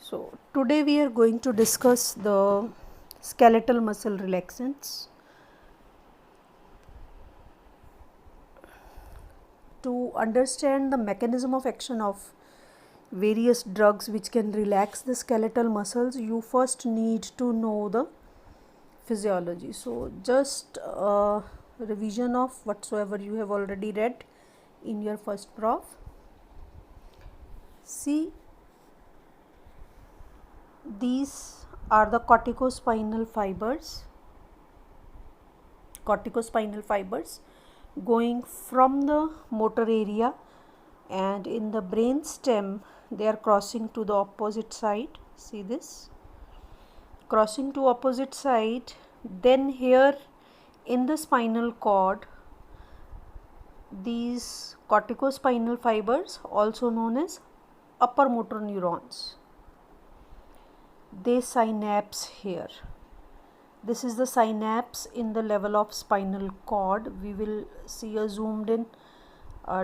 So today we are going to discuss the skeletal muscle relaxants. To understand the mechanism of action of various drugs which can relax the skeletal muscles, you first need to know the physiology. So just a revision of whatsoever you have already read in your first prof. See, these are the corticospinal fibers going from the motor area, and in the brain stem they are crossing to the opposite side. See this, crossing to opposite side. Then here in the spinal cord, these corticospinal fibers, also known as upper motor neurons, they synapse here. This is the synapse in the level of spinal cord. We will see a zoomed in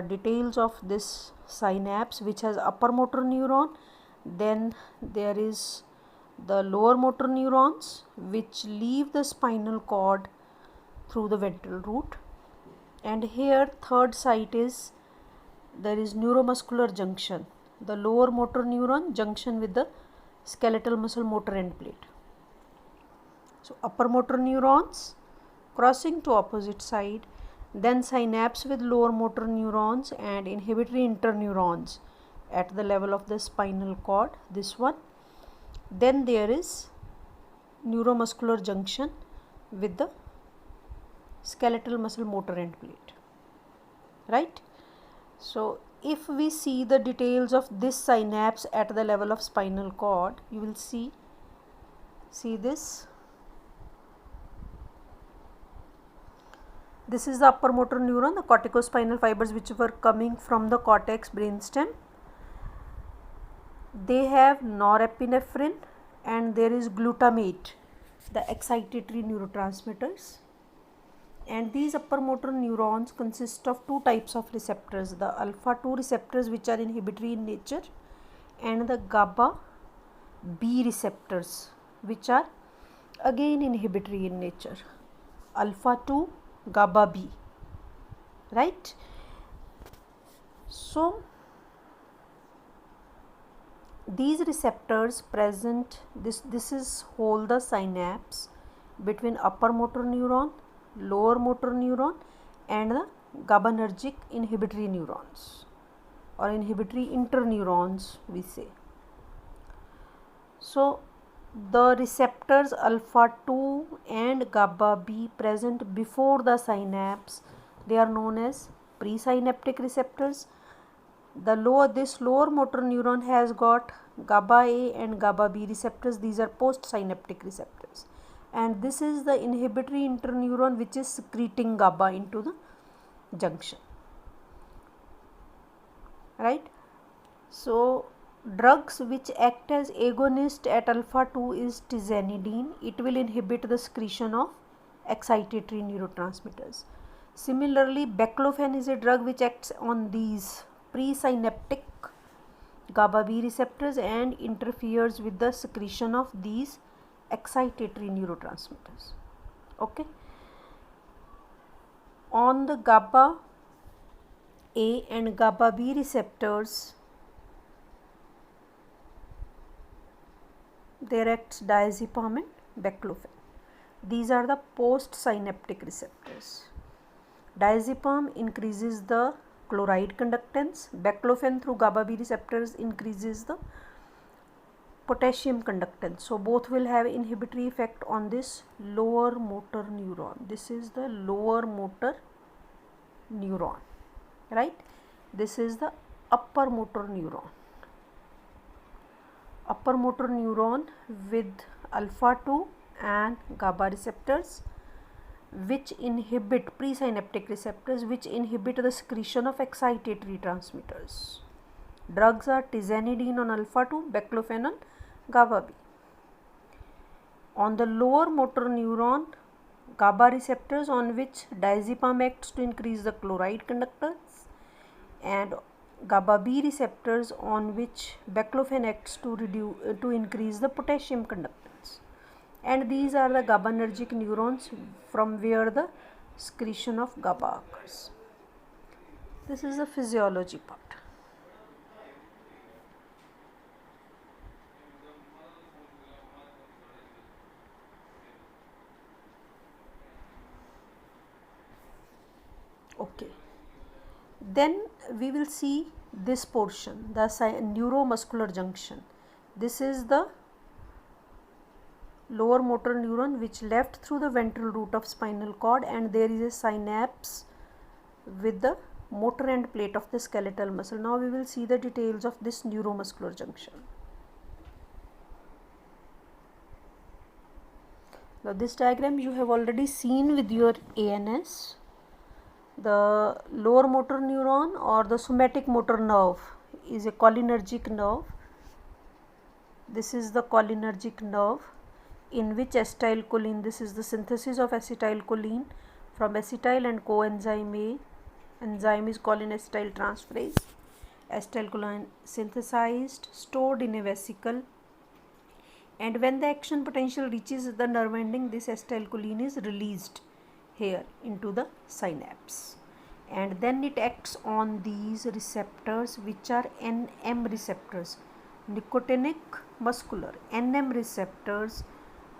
details of this synapse, which has upper motor neuron. Then there is the lower motor neurons which leave the spinal cord through the ventral root. And here third site is, there is neuromuscular junction, the lower motor neuron junction with the skeletal muscle motor end plate. So upper motor neurons crossing to opposite side, then synapse with lower motor neurons and inhibitory interneurons at the level of the spinal cord, this one. Then there is neuromuscular junction with the skeletal muscle motor end plate, right? So if we see the details of this synapse at the level of spinal cord, you will see this. This is the upper motor neuron, the corticospinal fibers which were coming from the cortex brainstem. They have norepinephrine and there is glutamate, the excitatory neurotransmitters. And these upper motor neurons consist of two types of receptors, the alpha 2 receptors which are inhibitory in nature, and the GABA B receptors which are again inhibitory in nature. Alpha 2, GABA B, right? So these receptors present, this is whole the synapse between upper motor neuron, lower motor neuron and the GABAergic inhibitory neurons or inhibitory interneurons we say. So the receptors alpha 2 and GABA B present before the synapse, they are known as presynaptic receptors. This lower motor neuron has got GABA A and GABA B receptors. These are postsynaptic receptors. And this is the inhibitory interneuron which is secreting GABA into the junction, right? So drugs which act as agonist at alpha 2 is tizanidine. It will inhibit the secretion of excitatory neurotransmitters. Similarly, baclofen is a drug which acts on these presynaptic GABA B receptors and interferes with the secretion of these excitatory neurotransmitters. Okay. On the GABA A and GABA B receptors, there acts diazepam and baclofen. These are the postsynaptic receptors. Diazepam increases the chloride conductance. Baclofen through GABA B receptors increases the potassium conductance. So both will have inhibitory effect on this lower motor neuron. This is the lower motor neuron, right? This is the upper motor neuron. Upper motor neuron with alpha 2 and GABA receptors which inhibit presynaptic receptors which inhibit the secretion of excitatory transmitters. Drugs are tizanidine on alpha 2, baclofen on GABA B. On the lower motor neuron, GABA receptors on which diazepam acts to increase the chloride conductance, and GABA B receptors on which baclofen acts to increase the potassium conductance, and these are the GABAergic neurons from where the secretion of GABA occurs. This is the physiology part. Okay, then we will see this portion, the neuromuscular junction. This is the lower motor neuron which left through the ventral root of spinal cord, and there is a synapse with the motor end plate of the skeletal muscle. Now we will see the details of this neuromuscular junction. Now this diagram you have already seen with your ANS. The lower motor neuron or the somatic motor nerve is a cholinergic nerve. This is the cholinergic nerve in which acetylcholine, this is the synthesis of acetylcholine from acetyl and coenzyme A. Enzyme is cholineacetyl transferase. Acetylcholine synthesized, stored in a vesicle, and when the action potential reaches the nerve ending, this acetylcholine is released here into the synapse, and then it acts on these receptors which are NM receptors, nicotinic muscular NM receptors,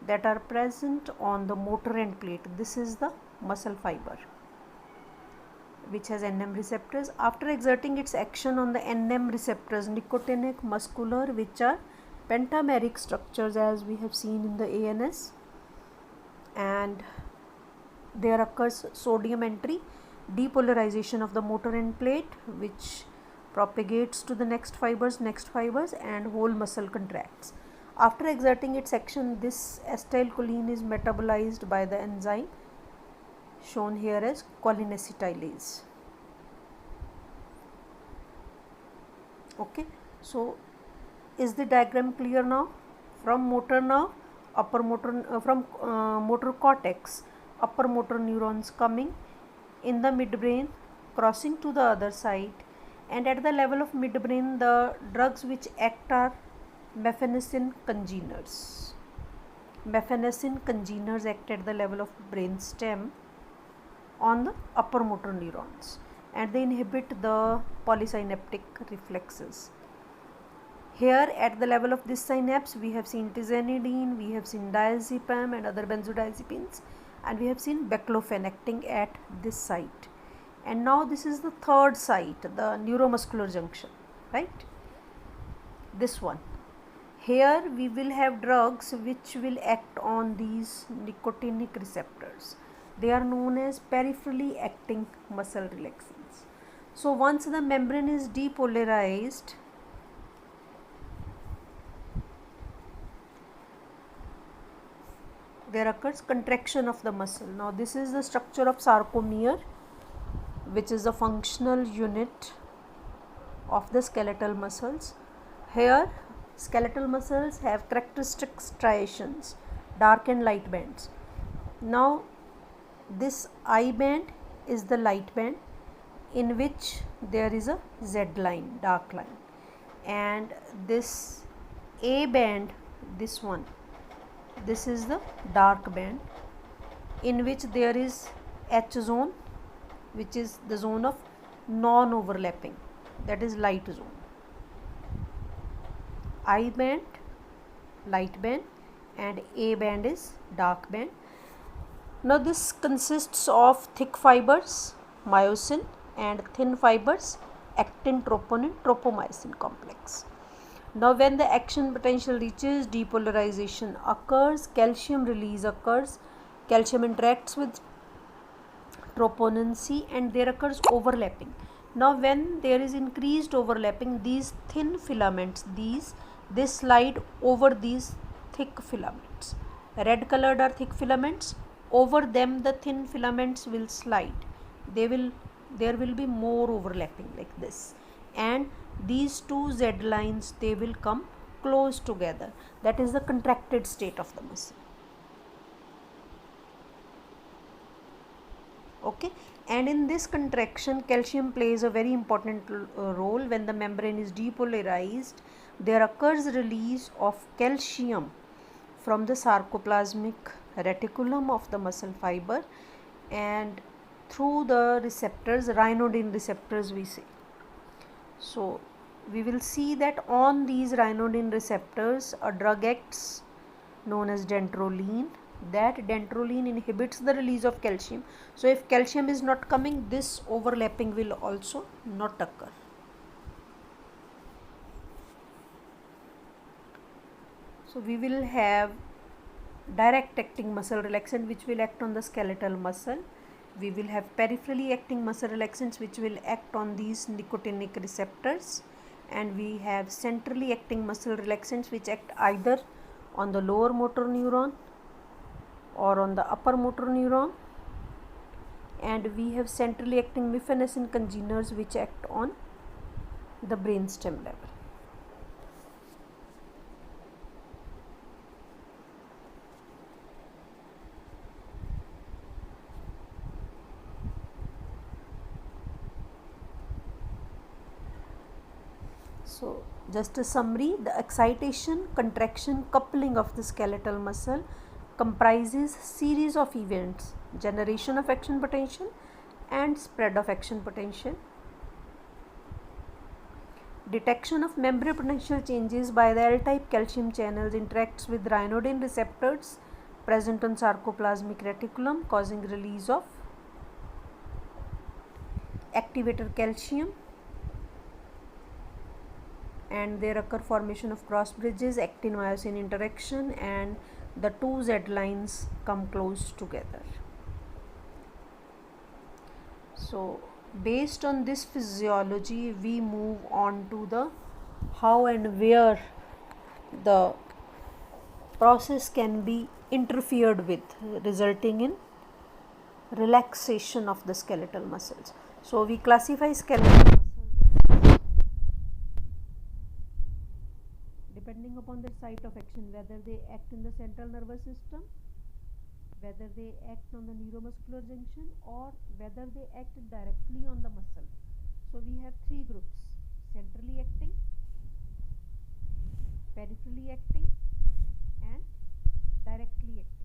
that are present on the motor end plate. This is the muscle fiber which has NM receptors. After exerting its action on the NM receptors, nicotinic muscular, which are pentameric structures as we have seen in the ANS, and there occurs sodium entry, depolarization of the motor end plate, which propagates to the next fibers, and whole muscle contracts. After exerting its action, this acetylcholine is metabolized by the enzyme shown here as cholinacetylase. Okay, so is the diagram clear now? From motor nerve, upper motor motor cortex, upper motor neurons coming in the midbrain, crossing to the other side, and at the level of midbrain, the drugs which act are mephenecin congeners. Mephenecin congeners act at the level of brain stem on the upper motor neurons, and they inhibit the polysynaptic reflexes. Here at the level of this synapse, we have seen tizanidine, we have seen diazepam and other benzodiazepines, and we have seen baclofen acting at this site. And now this is the third site, the neuromuscular junction, right? This one. Here we will have drugs which will act on these nicotinic receptors. They are known as peripherally acting muscle relaxants. So once the membrane is depolarized, there occurs contraction of the muscle. Now this is the structure of sarcomere, which is the functional unit of the skeletal muscles. Here skeletal muscles have characteristic striations, dark and light bands. Now this I band is the light band in which there is a Z line, dark line, and this A band, this one, this is the dark band in which there is H zone, which is the zone of non-overlapping, that is light zone. I band, light band, and A band is dark band. Now this consists of thick fibers, myosin, and thin fibers, actin, troponin, tropomyosin complex. Now when the action potential reaches, depolarization occurs, calcium release occurs, calcium interacts with troponin C, and there occurs overlapping. Now when there is increased overlapping, these thin filaments, they slide over these thick filaments. Red colored are thick filaments, over them the thin filaments will slide. There will be more overlapping like this, and these two Z lines, they will come close together. That is the contracted state of the muscle. Okay, and in this contraction calcium plays a very important role. When the membrane is depolarized, there occurs release of calcium from the sarcoplasmic reticulum of the muscle fiber and through the receptors, ryanodine receptors we say. So we will see that on these ryanodine receptors a drug acts known as dantrolene. That dantrolene inhibits the release of calcium. So if calcium is not coming, this overlapping will also not occur. So we will have direct acting muscle relaxant which will act on the skeletal muscle. We will have peripherally acting muscle relaxants which will act on these nicotinic receptors, and we have centrally acting muscle relaxants which act either on the lower motor neuron or on the upper motor neuron, and we have centrally acting mifenesin congeners which act on the brainstem level. So just a summary, the excitation, contraction, coupling of the skeletal muscle comprises series of events: generation of action potential and spread of action potential. Detection of membrane potential changes by the L-type calcium channels interacts with ryanodine receptors present on sarcoplasmic reticulum, causing release of activator calcium, and there occur formation of cross bridges, actin myosin interaction, and the two Z lines come close together. So based on this physiology we move on to the how and where the process can be interfered with, resulting in relaxation of the skeletal muscles. So we classify skeletal muscles depending upon their site of action, whether they act in the central nervous system, whether they act on the neuromuscular junction, or whether they act directly on the muscle. So we have three groups: centrally acting, peripherally acting, and directly acting.